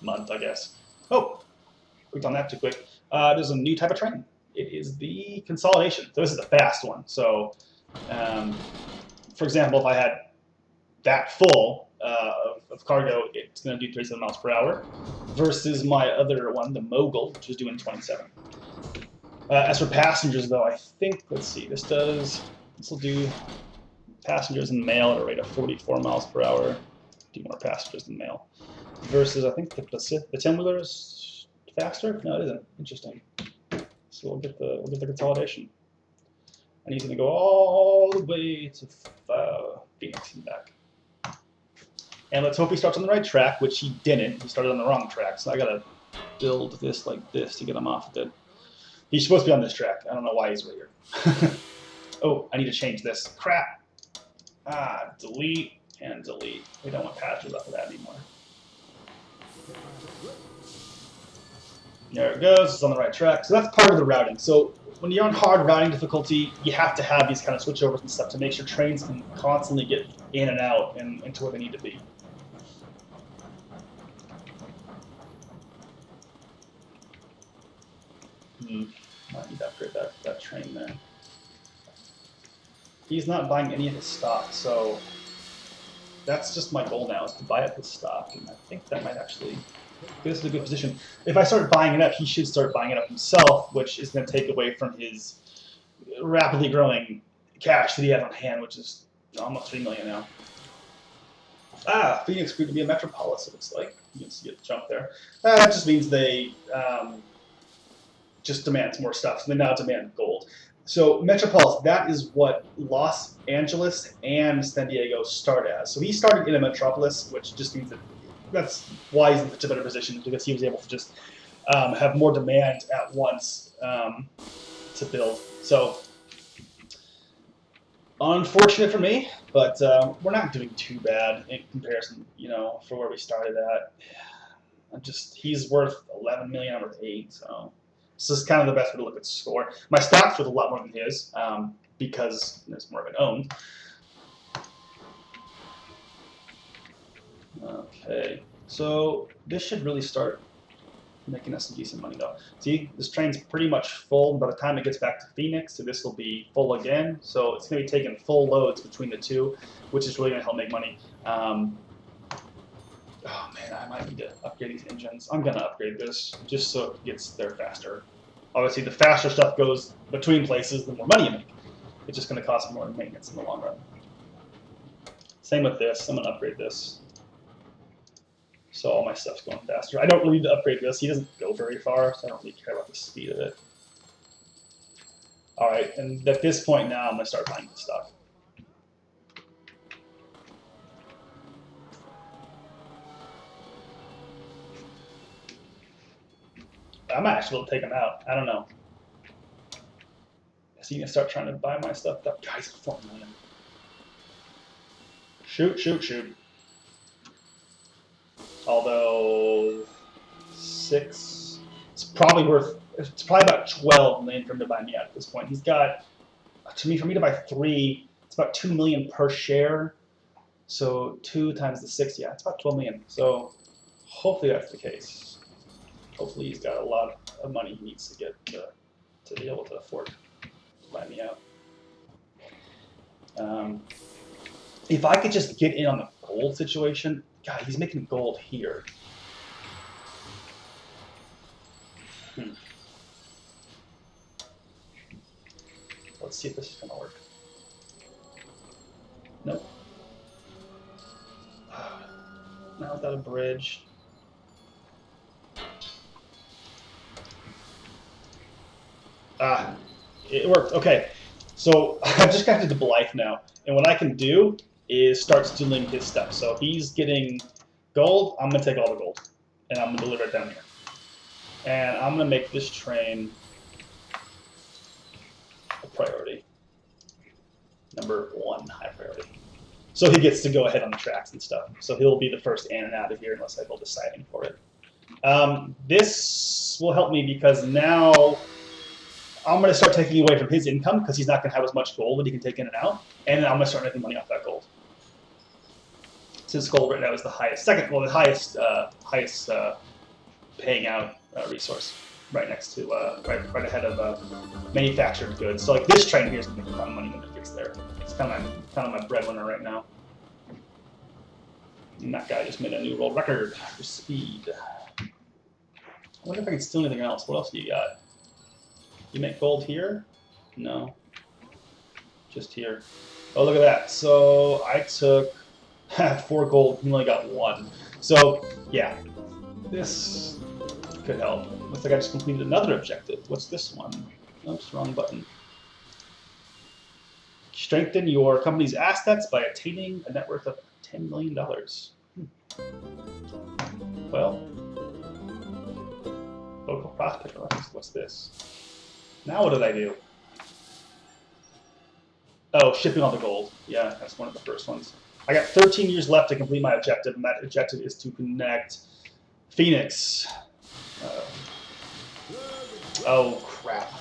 Month, I guess. Oh, clicked on that too quick. There's a new type of train. It is the consolidation. So this is the fast one. So, for example, if I had that full of cargo, it's going to do 37 miles per hour, versus my other one, the Mogul, which is doing 27. As for passengers, though, I think, let's see, this will do passengers and mail at a rate of 44 miles per hour. Do more passengers than mail. Versus, I think, the 10-wheeler is faster? No, it isn't. Interesting. So we'll get the consolidation. And he's going to go all the way to Phoenix and back. And let's hope he starts on the right track, which he didn't. He started on the wrong track, so I got to build this like this to get him off of it. He's supposed to be on this track. I don't know why he's right here. Oh, I need to change this. Crap. Delete and delete. We don't want passengers off of that anymore. There it goes. It's on the right track. So that's part of the routing. So when you're on hard routing difficulty, you have to have these kind of switchovers and stuff to make sure trains can constantly get in and out and into where they need to be. Might need to upgrade that train there. He's not buying any of his stock, so that's just my goal now, is to buy up his stock, and I think that might actually put us in a good position. If I start buying it up, he should start buying it up himself, which is going to take away from his rapidly growing cash that he has on hand, which is almost 3 million now. Phoenix grew to be a metropolis, it looks like. You can see it jump there. That just means they just demands more stuff, so they now demand gold. So Metropolis, that is what Los Angeles and San Diego start as. So he started in a metropolis, which just means that that's why he's in such a better position, because he was able to just have more demand at once to build. So unfortunate for me, but we're not doing too bad in comparison, for where we started at. He's worth 11 million, I'm worth 8, so. So this is kind of the best way to look at the score. My stock's worth a lot more than his because there's more of it owned. Okay, so this should really start making us some decent money though. See, this train's pretty much full. By the time it gets back to Phoenix, so this will be full again. So it's going to be taking full loads between the two, which is really going to help make money. Oh man, I might need to upgrade these engines. I'm gonna upgrade this just so it gets there faster. Obviously, the faster stuff goes between places, the more money you make. It's just gonna cost more maintenance in the long run. Same with this. I'm gonna upgrade this. So all my stuff's going faster. I don't really need to upgrade this. He doesn't go very far, so I don't really care about the speed of it. All right, and at this point now, I'm gonna start buying this stuff. I might actually be able to take him out. I don't know. Is he gonna start trying to buy my stuff? That guy's at 4 million. Shoot, shoot, shoot. Although 6, it's probably about 12 million for him to buy me out at this point. He's got, for me to buy 3, it's about 2 million per share. So 2 times the 6, yeah, it's about 12 million. So hopefully that's the case. Hopefully he's got a lot of money he needs to get to be able to afford to buy me out. If I could just get in on the gold situation, God, he's making gold here. Let's see if this is going to work. Nope. Now without a bridge. Ah, it worked. Okay. So I've just got to Blythe now. And what I can do is start stealing his stuff. So he's getting gold. I'm going to take all the gold. And I'm going to deliver it down here. And I'm going to make this train a priority. Number 1, high priority. So he gets to go ahead on the tracks and stuff. So he'll be the first in and out of here unless I build a siding for it. This will help me because now I'm going to start taking away from his income because he's not going to have as much gold that he can take in and out. And then I'm going to start making money off that gold. Since gold right now is the highest, the highest paying out resource, right next to, right ahead of manufactured goods. So like this train here is going to make a lot of money when it gets there. It's kind of my breadwinner right now. And that guy just made a new world record for speed. I wonder if I can steal anything else. What else do you got? You make gold here? No. Just here. Oh, look at that. So I took 4 gold. He only got 1. So, yeah. This could help. Looks like I just completed another objective. What's this one? Oops, wrong button. Strengthen your company's assets by attaining a net worth of $10 million. Well, local prospector. What's this? Now what did I do? Oh, shipping all the gold. Yeah, that's one of the first ones. I got 13 years left to complete my objective, and that objective is to connect Phoenix. Oh, crap.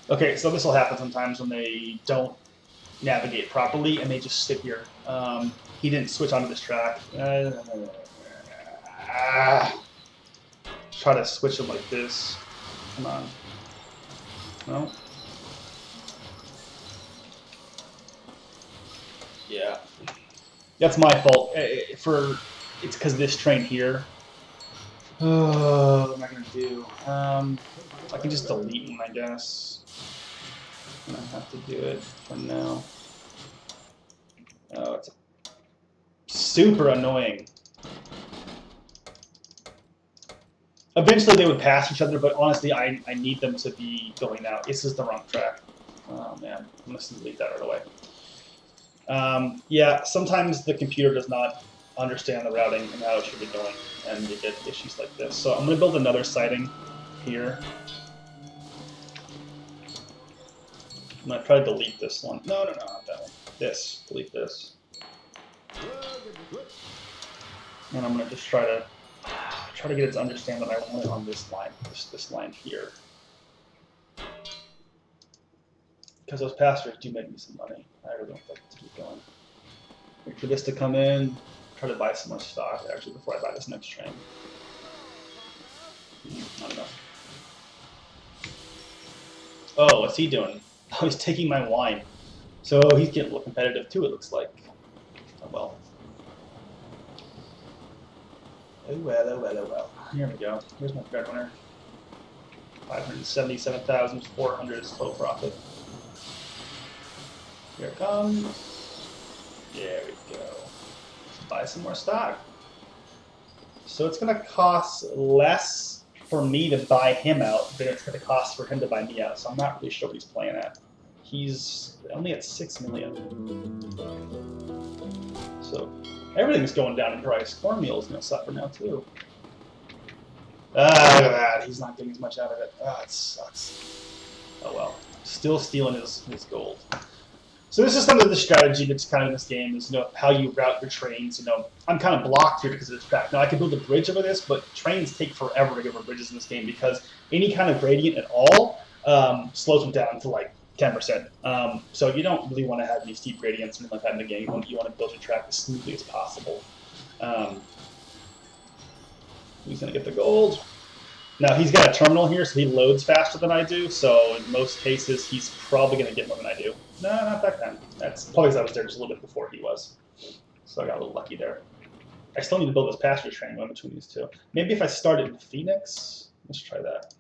Okay, so this will happen sometimes when they don't navigate properly, and they just sit here. He didn't switch onto this track. Try to switch him like this. Come on. No. Yeah. That's my fault. It's because this train here. Oh, what am I gonna do? I can just delete him, I guess. I'm gonna have to do it for now. Oh, it's super annoying. Eventually they would pass each other, but honestly, I need them to be going out. This is the wrong track. Oh man, I'm gonna delete that right away. Yeah, sometimes the computer does not understand the routing and how it should be going, and you get issues like this. So I'm gonna build another siding here. I'm gonna try to delete this one. No, not that one. This. Delete this. And I'm gonna just try to get it to understand that I want it on this line, this line here. Because those pastors do make me some money. I really don't like it to keep going. Wait for this to come in. Try to buy some more stock actually before I buy this next train. Not enough. Oh, what's he doing? Oh, he's taking my wine. So he's getting a little competitive too, it looks like. Oh well. Oh well, oh well, oh well. Here we go. Here's my breadwinner. 577,400 is total profit. Here it comes. There we go. Let's buy some more stock. So it's going to cost less for me to buy him out than it's going to cost for him to buy me out. So I'm not really sure what he's playing at. He's only at 6 million. So everything's going down in price. Cornmeal's going to suffer now too. Look at that. He's not getting as much out of it. Ah, it sucks. Oh well. Still stealing his gold. So this is some of the strategy that's kind of in this game is, how you route your trains. I'm kind of blocked here because of this track. Now I could build a bridge over this, but trains take forever to get over bridges in this game because any kind of gradient at all slows them down to like 10%. So you don't really want to have any steep gradients or anything like that in the game. You want to build your track as smoothly as possible. Who's going to get the gold? Now, he's got a terminal here, so he loads faster than I do, so in most cases, he's probably going to get more than I do. No, not back then. That's probably because I was there just a little bit before he was. So I got a little lucky there. I still need to build this passenger train going between these two. Maybe if I started in Phoenix? Let's try that.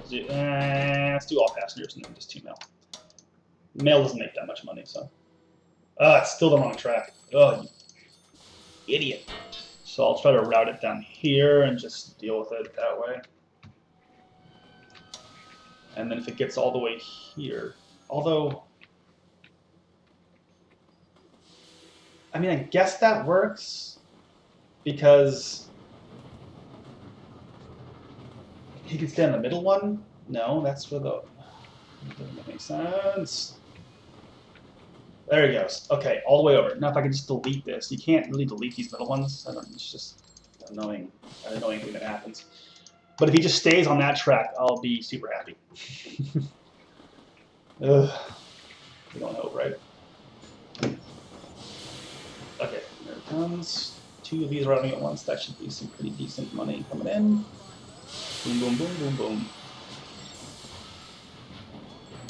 Let's do all passengers and then just 2 mail. Mail doesn't make that much money, so... it's still the wrong track. Oh, you idiot. So I'll try to route it down here and just deal with it that way. And then if it gets all the way here, although... I mean, I guess that works because he could stay on the middle one. No, that's for the... Doesn't make any sense. There he goes. Okay, all the way over. Now if I can just delete this. You can't really delete these middle ones. It's just an annoying thing that happens. But if he just stays on that track, I'll be super happy. Ugh. We don't hope, right? Okay, there it comes. 2 of these routing at once. That should be some pretty decent money coming in. Boom, boom, boom, boom, boom.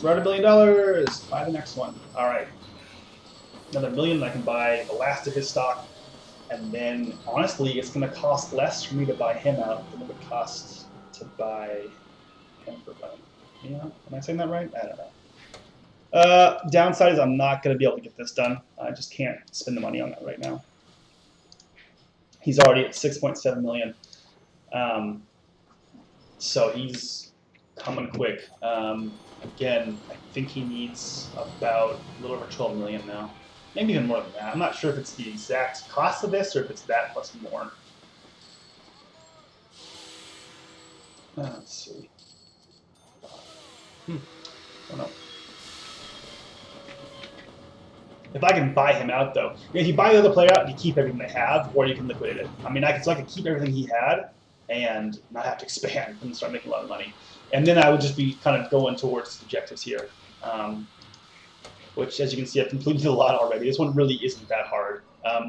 We're at $1 billion. Buy the next one. All right. Another $1 million, I can buy the last of his stock, and then honestly, it's going to cost less for me to buy him out than it would cost to buy him for buying. Am I saying that right? I don't know. Downside is I'm not going to be able to get this done. I just can't spend the money on that right now. He's already at 6.7 million, so he's coming quick. Again, I think he needs about a little over 12 million now. Maybe even more than that. I'm not sure if it's the exact cost of this or if it's that plus more. Let's see. Don't know. If I can buy him out, though. If you buy the other player out, you keep everything they have, or you can liquidate it. I mean, I could keep everything he had and not have to expand and start making a lot of money. And then I would just be kind of going towards objectives here. Which, as you can see, I've completed a lot already. This one really isn't that hard.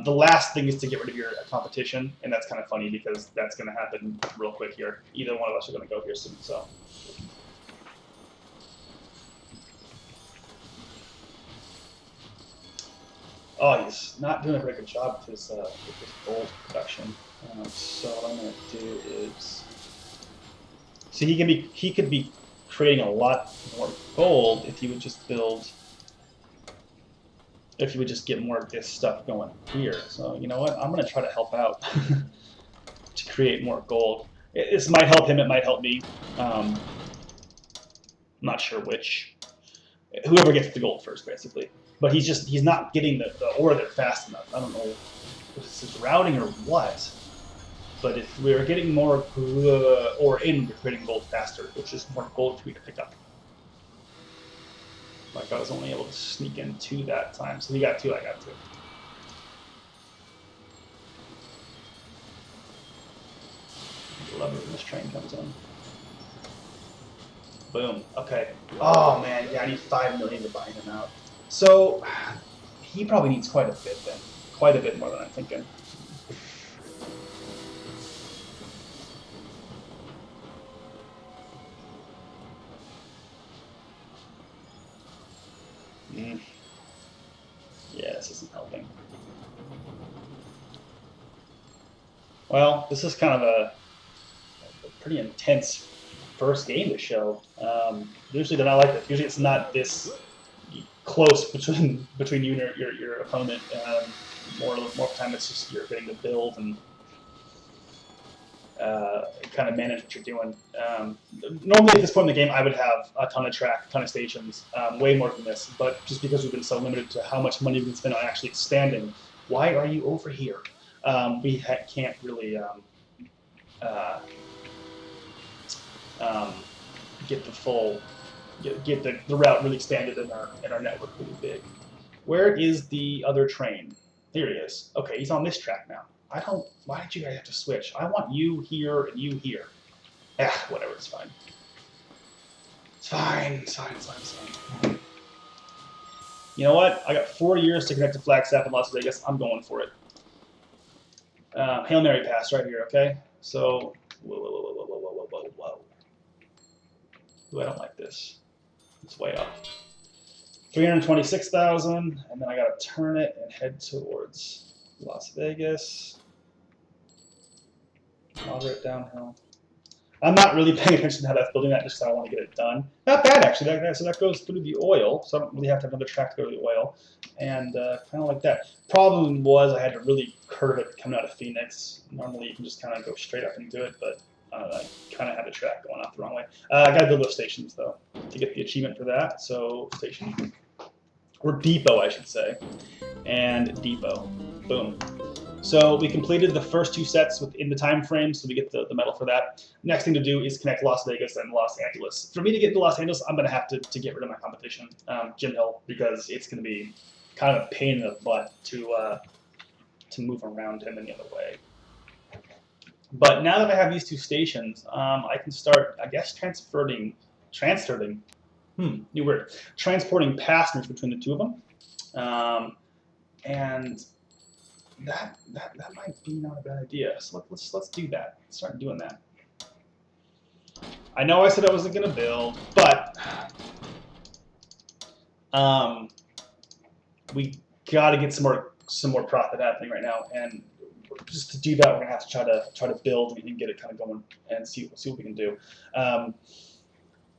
The last thing is to get rid of your competition, and that's kind of funny because that's going to happen real quick here. Either one of us are going to go here soon, so. Oh, he's not doing a very good job with his gold production. So what I'm going to do is, so he could be creating a lot more gold if he would just build. If you would just get more of this stuff going here. So, you know what? I'm going to try to help out to create more gold. This might help him, it might help me. I'm not sure which. Whoever gets the gold first, basically. But he's not getting the ore there fast enough. I don't know if this is routing or what. But if we were getting more ore in, we're creating gold faster, which is more gold for me to pick up. Like I was only able to sneak in 2 that time. So he got 2, I got 2. I love it when this train comes in. Boom. Okay. Oh man, yeah, I need 5 million to buy him out. So he probably needs quite a bit then. Quite a bit more than I'm thinking. Yeah, this isn't helping. Well, this is kind of a pretty intense first game to show. Usually they're not like this. Usually it's not this close between you and your opponent. More of the time it's just you're getting to build and kind of manage what you're doing. Normally at this point in the game, I would have a ton of track, a ton of stations, way more than this. But just because we've been so limited to how much money we can spend on actually expanding, why are you over here? We can't really um, get the full, get the route really expanded and our network really big. Where is the other train? Here he is. Okay, he's on this track now. I don't. Why did you guys have to switch? I want you here and you here. Ah, whatever. It's fine. It's fine. It's fine. It's fine. It's fine. You know what? I got 4 years to connect to Flagstaff in Las Vegas. I'm going for it. Hail Mary pass right here. Okay. So whoa, whoa, whoa, whoa, whoa, whoa, whoa, whoa. Ooh, I don't like this. It's way off. 326,000, and then I gotta turn it and head towards Las Vegas. Moderate downhill. I'm not really paying attention to how that's building that, just because I want to get it done. Not bad, actually. So that goes through the oil, so I don't really have to have another track to go to the oil. And kind of like that. Problem was I had to really curve it coming out of Phoenix. Normally you can just kind of go straight up into it, but I kind of had the track going off the wrong way. I got to build those stations, though, to get the achievement for that. So station, or depot, I should say, and depot. Boom. So we completed the first 2 sets within the time frame, so we get the medal for that. Next thing to do is connect Las Vegas and Los Angeles. For me to get to Los Angeles, I'm going to have to get rid of my competition, Jim Hill, because it's going to be kind of a pain in the butt to move around him any other way. But now that I have these 2 stations, I can start, I guess, transporting passengers between the 2 of them, and that might be not a bad idea. So let's do that. Let's start doing that. I know I said I wasn't going to build, but we got to get some more profit happening right now, and just to do that, we're going to have to try to build and get it kind of going and see what we can do.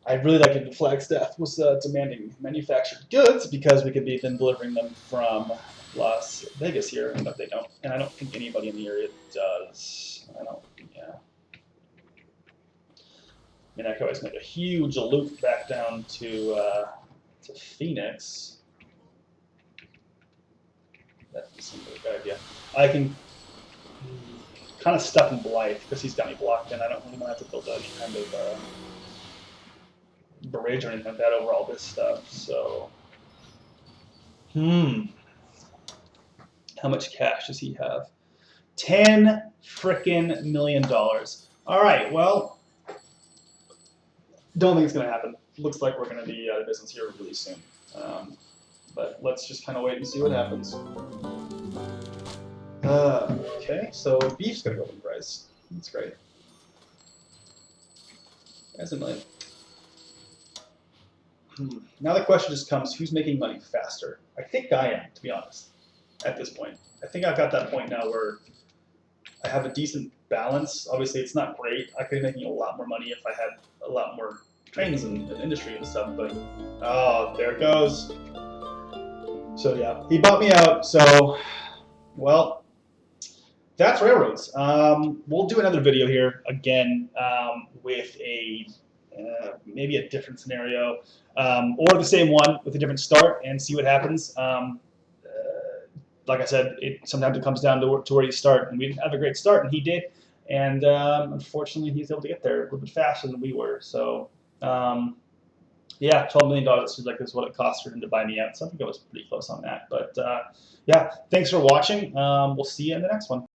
I'd really like if the Flagstaff was demanding manufactured goods, because we could be then delivering them from Las Vegas here, but they don't, and I don't think anybody in the area does. Yeah. I mean, I could always make a huge loop back down to Phoenix. That seems like a good idea. I can kind of stuck in Blythe because he's got me blocked in. I don't really want to have to build any kind of bridge or anything like that over all this stuff. So, how much cash does he have? $10 frickin' million. All right, well, don't think it's going to happen. Looks like we're going to be out of business here really soon. But let's just kind of wait and see what happens. Okay, so beef's going to go up in price. That's great. That's $1 million. Now the question just comes, who's making money faster? I think I am, to be honest, at this point. I think I've got that point now where I have a decent balance. Obviously, it's not great. I could be making a lot more money if I had a lot more trains and industry and stuff, but oh, there it goes. So yeah, he bought me out, so, well, that's railroads. We'll do another video here, again, with maybe a different scenario, or the same one with a different start, and see what happens. Like I said, sometimes it comes down to where you start, and we didn't have a great start, and he did, and unfortunately, he was able to get there a little bit faster than we were. So, yeah, $12 million seems like is what it cost for him to buy me out. So I think I was pretty close on that. But yeah, thanks for watching. We'll see you in the next one.